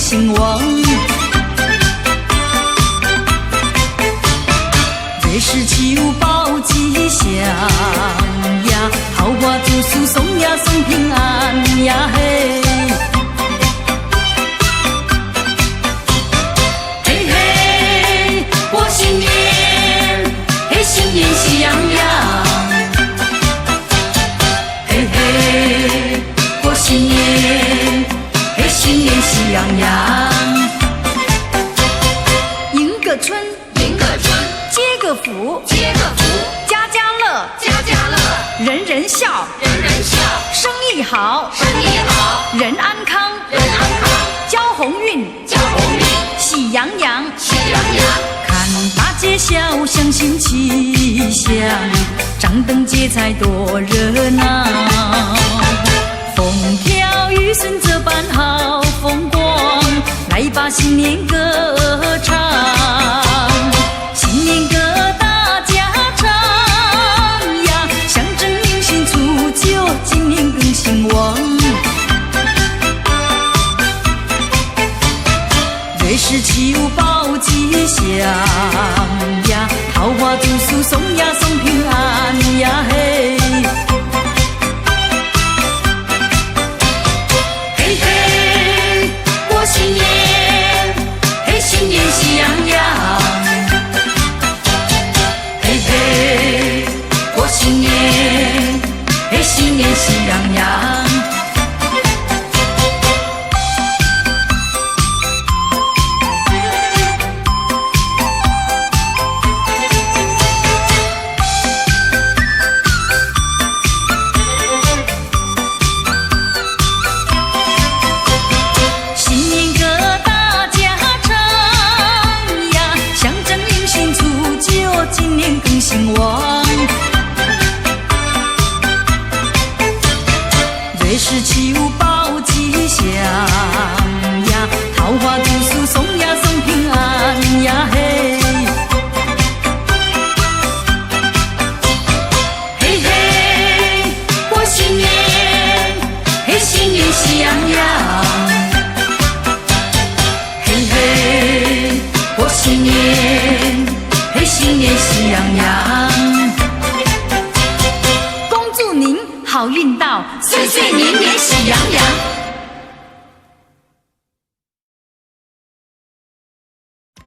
兴旺。这是求报吉祥呀，桃花祝寿送呀送平安呀嘿。嘿嘿，过新年，嘿新年喜洋洋。嘿嘿，过新年，嘿新年喜洋洋。迎个春，迎个春。接个福，接个福，家家乐，家家乐，人人笑，人人笑，生意好，生意好，人安康，人安康，交鸿运，交鸿运，喜洋洋，喜洋洋。看大街小巷欣气象，张灯结彩多热闹，风调雨顺这般好风光，来吧新年歌唱。新年歌大家唱呀，象征迎新除旧，今年更兴旺。这是求报吉祥呀，桃花祝寿送呀送平安呀嘿。嘿嘿，过新年，嘿新年喜洋洋。过新年，嘿新年喜洋洋。新年歌大家唱呀，象征迎新除旧，今年更兴旺。这是求报吉祥呀，桃花祝寿送呀送平安呀嘿。嘿嘿，过新年，嘿新年喜洋洋。嘿嘿，过新年，嘿新年喜洋洋。好运到，岁岁年年喜洋洋。